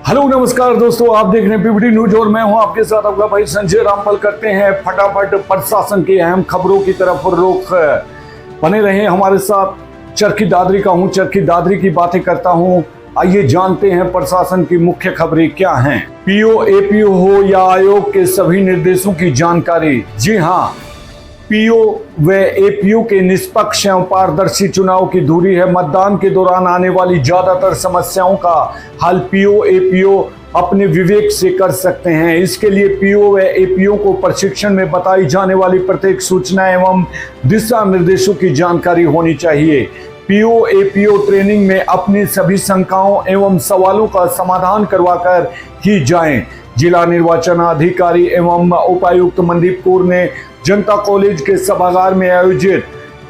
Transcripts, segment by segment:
Hello नमस्कार दोस्तों, आप देख रहे हैं पीपीटी न्यूज और मैं हूं आपके साथ आपका भाई संजय रामपाल। करते हैं फटाफट प्रशासन की अहम खबरों की तरफ रुख। बने रहे हमारे साथ। चरखी दादरी का हूं, चरखी दादरी की बातें करता हूं। आइए जानते हैं प्रशासन की मुख्य खबरें क्या हैं। पीओ एपीओ हो या आयोग के सभी निर्देशों की जानकारी। जी हाँ, पीओ व एपीओ के निष्पक्ष एवं पारदर्शी चुनाव की धुरी है। मतदान के दौरान आने वाली ज्यादातर समस्याओं का हल पीओ एपीओ अपने विवेक से कर सकते हैं। इसके लिए पीओ व एपीओ को प्रशिक्षण में बताई जाने वाली प्रत्येक सूचना एवं दिशा निर्देशों की जानकारी होनी चाहिए। पीओ एपीओ ट्रेनिंग में अपनी सभी शंकाओं एवं सवालों का समाधान करवाकर ही जाएं। जिला निर्वाचन अधिकारी एवं उपायुक्त मनदीप कौर ने जनता कॉलेज के सभागार में आयोजित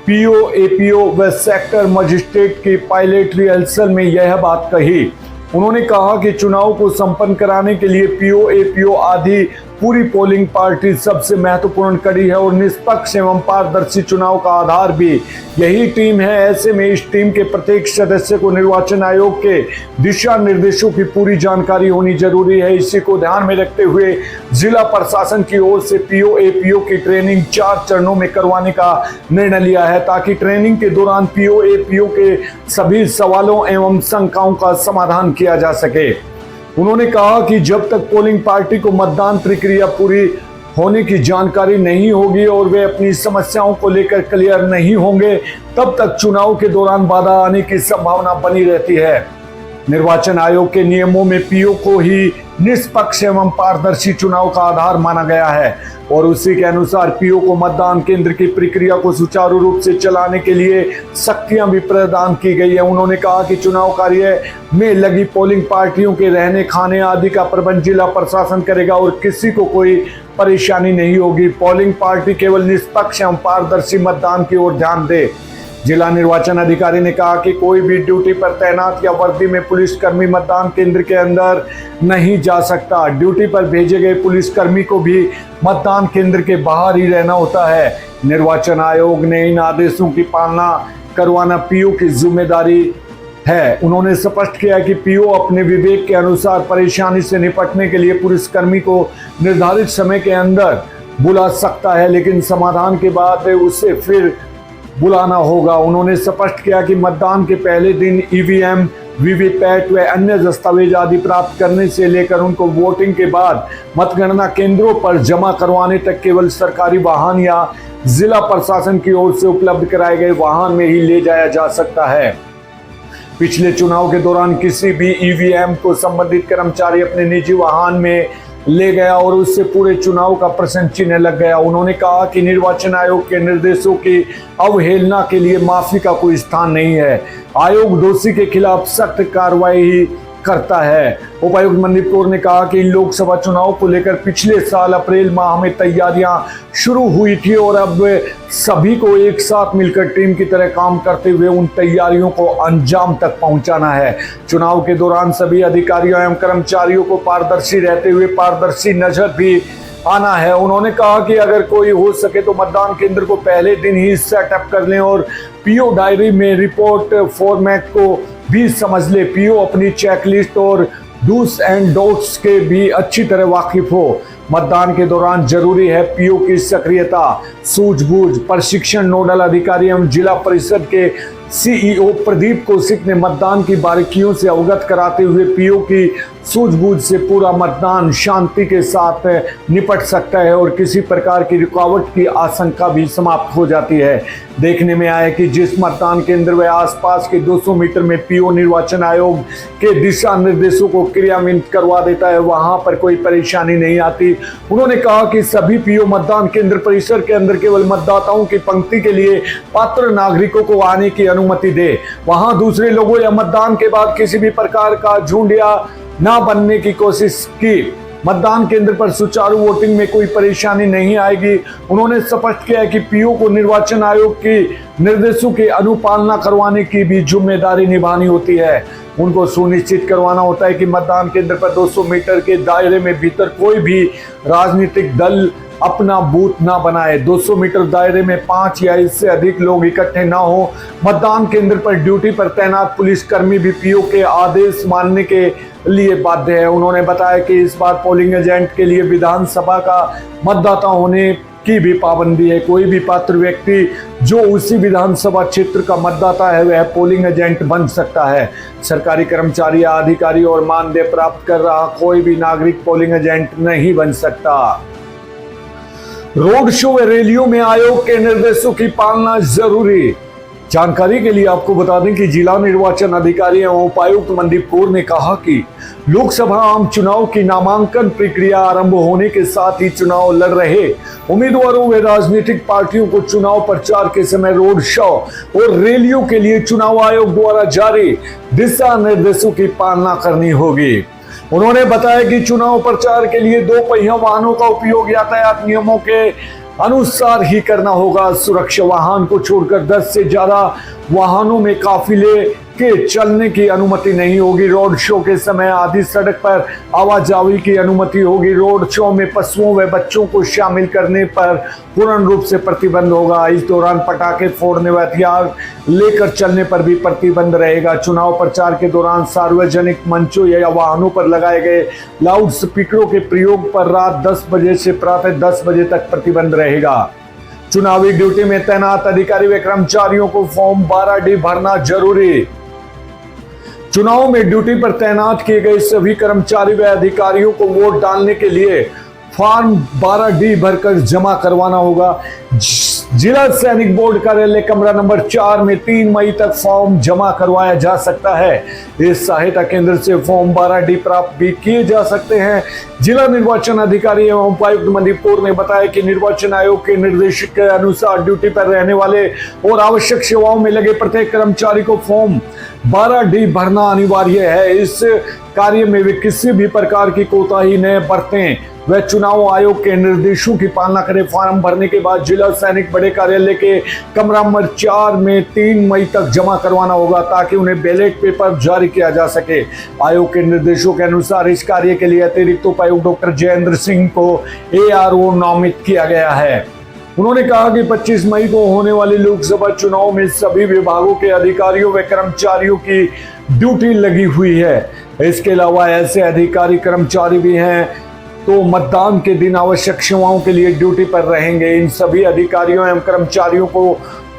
पीओ एपीओ व सेक्टर मजिस्ट्रेट की पायलट रिहर्सल में यह बात कही। उन्होंने कहा कि चुनाव को संपन्न कराने के लिए पीओ एपीओ आदि पूरी पोलिंग पार्टी सबसे महत्वपूर्ण कड़ी है और निष्पक्ष एवं पारदर्शी चुनाव का आधार भी यही टीम है। ऐसे में इस टीम के प्रत्येक सदस्य को निर्वाचन आयोग के दिशा निर्देशों की पूरी जानकारी होनी जरूरी है। इसी को ध्यान में रखते हुए जिला प्रशासन की ओर से पीओ एपीओ की ट्रेनिंग 4 चरणों में करवाने का निर्णय लिया है, ताकि ट्रेनिंग के दौरान पीओ एपीओ के सभी सवालों एवं शंकाओं का समाधान किया जा सके। उन्होंने कहा कि जब तक पोलिंग पार्टी को मतदान प्रक्रिया पूरी होने की जानकारी नहीं होगी और वे अपनी समस्याओं को लेकर क्लियर नहीं होंगे, तब तक चुनाव के दौरान बाधा आने की संभावना बनी रहती है। निर्वाचन आयोग के नियमों में पीओ को ही निष्पक्ष एवं पारदर्शी चुनाव का आधार माना गया है और उसी के अनुसार पीओ को मतदान केंद्र की प्रक्रिया को सुचारू रूप से चलाने के लिए शक्तियां भी प्रदान की गई है। उन्होंने कहा कि चुनाव कार्य में लगी पोलिंग पार्टियों के रहने खाने आदि का प्रबंध जिला प्रशासन करेगा और किसी को कोई परेशानी नहीं होगी। पोलिंग पार्टी केवल निष्पक्ष एवं पारदर्शी मतदान की ओर ध्यान दे। जिला निर्वाचन अधिकारी ने कहा कि कोई भी ड्यूटी पर तैनात या वर्दी में पुलिसकर्मी मतदान केंद्र के अंदर नहीं जा सकता। ड्यूटी पर भेजे गए पुलिसकर्मी को भी मतदान केंद्र के बाहर ही रहना होता है। निर्वाचन आयोग ने इन आदेशों की पालना करवाना पीओ की जिम्मेदारी है। उन्होंने स्पष्ट किया कि पीओ अपने विवेक के अनुसार परेशानी से निपटने के लिए पुलिसकर्मी को निर्धारित समय के अंदर बुला सकता है, लेकिन समाधान के बाद उसे फिर बुलाना होगा। उन्होंने स्पष्ट किया कि मतदान के पहले दिन ईवीएम, वीवीपैट व अन्य दस्तावेज आदि प्राप्त करने से लेकर उनको वोटिंग के बाद मतगणना केंद्रों पर जमा करवाने तक केवल सरकारी वाहन या जिला प्रशासन की ओर से उपलब्ध कराए गए वाहन में ही ले जाया जा सकता है। पिछले चुनाव के दौरान किसी भी ईवीएम को संबंधित कर्मचारी अपने निजी वाहन में ले गया और उससे पूरे चुनाव का प्रश्न चिन्ह लग गया। उन्होंने कहा कि निर्वाचन आयोग के निर्देशों की अवहेलना के लिए माफी का कोई स्थान नहीं है। आयोग दोषी के खिलाफ सख्त कार्रवाई करता है। उपायुक्त मनदीप कौर ने कहा कि लोकसभा चुनाव को लेकर पिछले साल अप्रैल माह में तैयारियां शुरू हुई थी और अब सभी को एक साथ मिलकर टीम की तरह काम करते हुए उन तैयारियों को अंजाम तक पहुंचाना है। चुनाव के दौरान सभी अधिकारियों एवं कर्मचारियों को पारदर्शी रहते हुए पारदर्शी नजर भी आना है। उन्होंने कहा कि अगर कोई हो सके तो मतदान केंद्र को पहले दिन ही सेटअप कर लें और पीओ डायरी में रिपोर्ट फॉर्मेट को भी समझ ले। पीओ अपनी चेकलिस्ट और डूस एंड डोंट्स के भी अच्छी तरह वाकिफ हो। मतदान के दौरान जरूरी है पीओ की सक्रियता, सूझबूझ। प्रशिक्षण नोडल अधिकारी एवं जिला परिषद के सीईओ प्रदीप कौशिक ने मतदान की बारीकियों से अवगत कराते हुए पीओ की सूझबूझ से पूरा मतदान शांति के साथ निपट सकता है और किसी प्रकार की रुकावट की आशंका भी समाप्त हो जाती है। देखने में आया कि जिस मतदान केंद्र व आसपास के 200 मीटर में पीओ निर्वाचन आयोग के दिशा निर्देशों को क्रियान्वित करवा देता है, वहां पर कोई परेशानी नहीं आती। उन्होंने कहा कि सभी पीओ मतदान केंद्र परिसर के अंदर केवल मतदाताओं की पंक्ति के लिए पात्र नागरिकों को आने की अनुमति दे। वहां दूसरे लोगों या मतदान के बाद किसी भी प्रकार का झुंड या ना बनने की कोशिश की। मतदान केंद्र पर सुचारू वोटिंग में कोई परेशानी नहीं आएगी। उन्होंने स्पष्ट किया कि पीओ को निर्वाचन आयोग की निर्देशों की अनुपालना करवाने की भी जिम्मेदारी निभानी होती है। उनको सुनिश्चित करवाना होता है कि मतदान केंद्र पर 200 मीटर के दायरे में भीतर कोई भी राजनीतिक दल अपना बूथ ना बनाए। 200 मीटर दायरे में 5 या इससे अधिक लोग इकट्ठे ना हो। मतदान केंद्र पर ड्यूटी पर तैनात पुलिसकर्मी भी पीओ के आदेश मानने के लिए बाध्य है। उन्होंने बताया कि इस बार पोलिंग एजेंट के लिए विधानसभा का मतदाता होने की भी पाबंदी है। कोई भी पात्र व्यक्ति जो उसी विधानसभा क्षेत्र का मतदाता है वह पोलिंग एजेंट बन सकता है। सरकारी कर्मचारी या अधिकारी और मानदेय प्राप्त कर रहा कोई भी नागरिक पोलिंग एजेंट नहीं बन सकता। रोड शो व रैलियों में आयोग के निर्देशों की पालना जरूरी। जानकारी के लिए आपको बता दें कि जिला निर्वाचन अधिकारी एवं उपायुक्त मनदीप कौर ने कहा कि लोकसभा आम चुनाव की नामांकन प्रक्रिया आरंभ होने के साथ ही चुनाव लड़ रहे उम्मीदवारों व राजनीतिक पार्टियों को चुनाव प्रचार के समय रोड शो और रैलियों के लिए चुनाव आयोग द्वारा जारी दिशा निर्देशों की पालना करनी होगी। उन्होंने बताया कि चुनाव प्रचार के लिए 2 पहिया वाहनों का उपयोग यातायात नियमों के अनुसार ही करना होगा। सुरक्षा वाहन को छोड़कर 10 से ज्यादा वाहनों में काफिले के चलने की अनुमति नहीं होगी। रोड शो के समय आधी सड़क पर आवाजाही की अनुमति होगी। रोड शो में पशुओं व बच्चों को शामिल करने पर पूर्ण रूप से प्रतिबंध होगा। इस दौरान पटाखे फोड़ने व हथियार लेकर चलने पर भी प्रतिबंध रहेगा। चुनाव प्रचार के दौरान सार्वजनिक मंचों या वाहनों पर लगाए गए लाउड स्पीकरों के प्रयोग पर रात 10 बजे से प्रातः 10 बजे तक प्रतिबंध रहेगा। चुनावी ड्यूटी में तैनात अधिकारी व कर्मचारियों को फॉर्म 12D भरना जरूरी। चुनाव में ड्यूटी पर तैनात किए गए सभी कर्मचारी व अधिकारियों को वोट डालने के लिए फॉर्म 12D भरकर जमा करवाना होगा। जिला सैनिक बोर्ड कार्यालय कमरा नंबर 4 में 3 मई तक फॉर्म जमा करवाया जा सकता है। इस सहायता केंद्र से फॉर्म 12D प्राप्त भी किए जा सकते हैं। जिला निर्वाचन अधिकारी एवं उपायुक्त मनदीप कौर ने बताया कि निर्वाचन आयोग के निर्देश के अनुसार ड्यूटी पर रहने वाले और आवश्यक सेवाओं में लगे प्रत्येक कर्मचारी को फॉर्म 12D भरना अनिवार्य है। इस कार्य में वे किसी भी प्रकार की कोताही न बरतें व चुनाव आयोग के निर्देशों की पालना करें। फॉर्म भरने के बाद जिला सैनिक बड़े कार्यालय के कमरा नंबर 4 में 3 मई तक जमा करवाना होगा ताकि उन्हें बैलेट पेपर जारी किया जा सके। आयोग के निर्देशों के अनुसार इस कार्य के लिए अतिरिक्त उपायुक्त डॉक्टर जयेंद्र सिंह को ARO नामित किया गया है। उन्होंने कहा कि 25 मई को होने वाले लोकसभा चुनाव में सभी विभागों के अधिकारियों व कर्मचारियों की ड्यूटी लगी हुई है। इसके अलावा ऐसे अधिकारी कर्मचारी भी हैं तो मतदान के दिन आवश्यक सेवाओं के लिए ड्यूटी पर रहेंगे। इन सभी अधिकारियों एवं कर्मचारियों को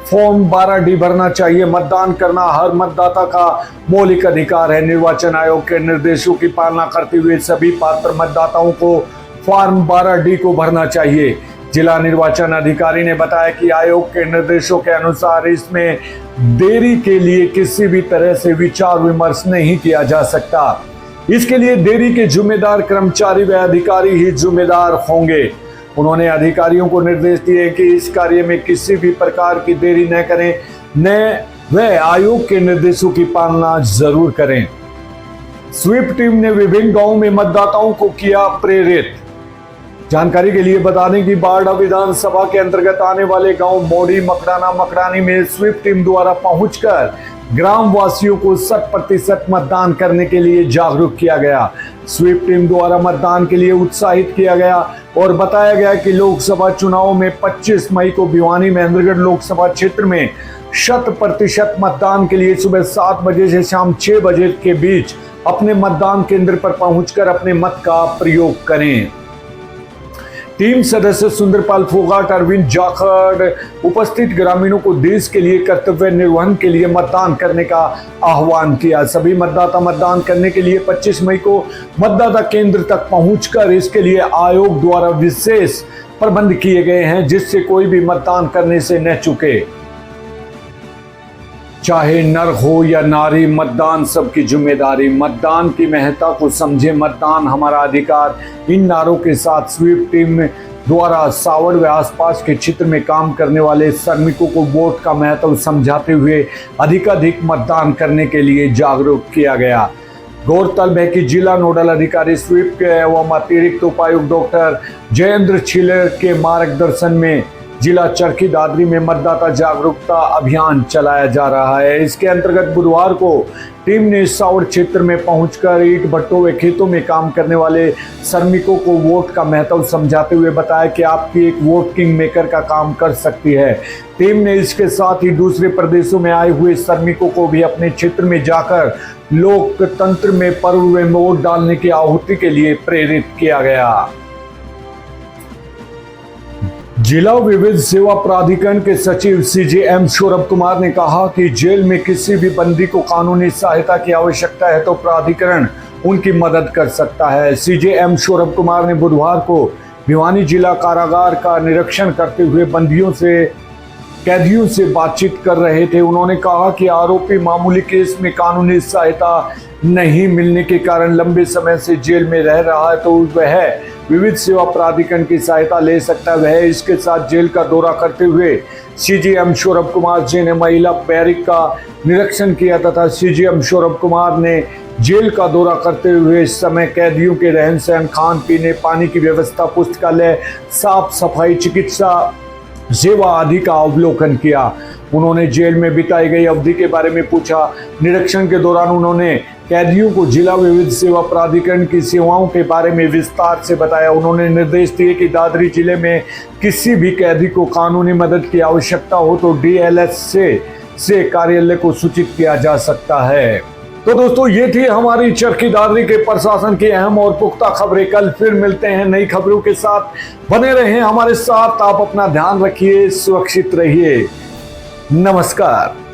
फॉर्म 12D भरना चाहिए। मतदान करना हर मतदाता का मौलिक अधिकार है। निर्वाचन आयोग के निर्देशों की पालना करते हुए सभी पात्र मतदाताओं को फॉर्म 12D को भरना चाहिए। जिला निर्वाचन अधिकारी ने बताया कि आयोग के निर्देशों के अनुसार इसमें देरी के लिए किसी भी तरह से विचार विमर्श नहीं किया जा सकता। इसके लिए देरी के जिम्मेदार कर्मचारी व अधिकारी ही जिम्मेदार होंगे। उन्होंने अधिकारियों को निर्देश दिए कि इस कार्य में किसी भी प्रकार की देरी न करें, न व आयोग के निर्देशों की पालना जरूर करें। स्वीप टीम ने विभिन्न गांवों में मतदाताओं को किया प्रेरित। जानकारी के लिए बता दें कि बारडा विधानसभा के अंतर्गत आने वाले गांव मोड़ी, मकराना, मकरानी में स्वीप टीम द्वारा पहुंचकर ग्राम वासियों को 100% मतदान करने के लिए जागरूक किया गया। स्वीप टीम द्वारा मतदान के लिए उत्साहित किया गया और बताया गया कि लोकसभा चुनाव में 25 मई को भिवानी महेंद्रगढ़ लोकसभा क्षेत्र में 100% मतदान के लिए सुबह 7 बजे से शाम 6 बजे के बीच अपने मतदान केंद्र पर पहुंचकर अपने मत का प्रयोग करें। टीम सदस्य सुंदरपाल फोगाट, अरविंद जाखड़ उपस्थित ग्रामीणों को देश के लिए कर्तव्य निर्वहन के लिए मतदान करने का आह्वान किया। सभी मतदाता मतदान करने के लिए 25 मई को मतदाता केंद्र तक पहुंचकर इसके लिए आयोग द्वारा विशेष प्रबंध किए गए हैं जिससे कोई भी मतदान करने से न चूके। चाहे नर हो या नारी, मतदान सबकी जिम्मेदारी। मतदान की महत्ता को समझे, मतदान हमारा अधिकार। इन नारों के साथ स्वीप टीम द्वारा सावड़ व आसपास के क्षेत्र में काम करने वाले श्रमिकों को वोट का महत्व समझाते हुए अधिकाधिक मतदान करने के लिए जागरूक किया गया। गौरतलब है कि जिला नोडल अधिकारी स्वीप के एवं अतिरिक्त उपायुक्त डॉक्टर जयेंद्र छिलर के मार्गदर्शन में जिला चरखी दादरी में मतदाता जागरूकता अभियान चलाया जा रहा है। इसके अंतर्गत बुधवार को टीम ने साउर क्षेत्र में पहुंचकर ईंट भट्टों व खेतों में काम करने वाले श्रमिकों को वोट का महत्व समझाते हुए बताया कि आपकी एक वोट किंग मेकर का काम कर सकती है। टीम ने इसके साथ ही दूसरे प्रदेशों में आए हुए श्रमिकों को भी अपने क्षेत्र में जाकर लोकतंत्र में पर्व में वोट डालने की आहुति के लिए प्रेरित किया गया। जिला विविध सेवा प्राधिकरण के सचिव सीजेएम सौरभ कुमार ने कहा कि जेल में किसी भी बंदी को कानूनी सहायता की आवश्यकता है तो प्राधिकरण उनकी मदद कर सकता है। सीजेएम सौरभ कुमार ने बुधवार को भिवानी जिला कारागार का निरीक्षण करते हुए कैदियों से बातचीत कर रहे थे। उन्होंने कहा कि आरोपी मामूली केस में कानूनी सहायता नहीं मिलने के कारण लंबे समय से जेल में रह रहा है तो वह विविध सेवा प्राधिकरण की सहायता ले सकता है। वह इसके साथ जेल का दौरा करते हुए सीजीएम सौरभ कुमार जी ने महिला बैरिक का निरीक्षण किया तथा सीजीएम सौरभ कुमार ने जेल का दौरा करते हुए इस समय कैदियों के रहन सहन, खान पीने, पानी की व्यवस्था, पुस्तकालय, साफ सफाई, चिकित्सा सेवा आदि का अवलोकन किया। उन्होंने जेल में बिताई गई अवधि के बारे में पूछा। निरीक्षण के दौरान उन्होंने कैदियों को जिला विविध सेवा प्राधिकरण की सेवाओं के बारे में विस्तार से बताया। उन्होंने निर्देश दिए कि दादरी जिले में किसी भी कैदी को कानूनी मदद की आवश्यकता हो तो डीएलएस से कार्यालय को सूचित किया जा सकता है। तो दोस्तों, ये थी हमारी चरखी दादरी के प्रशासन की अहम और पुख्ता खबरें। कल फिर मिलते हैं नई खबरों के साथ। बने रहें हमारे साथ। आप अपना ध्यान रखिए, सुरक्षित रहिए। नमस्कार।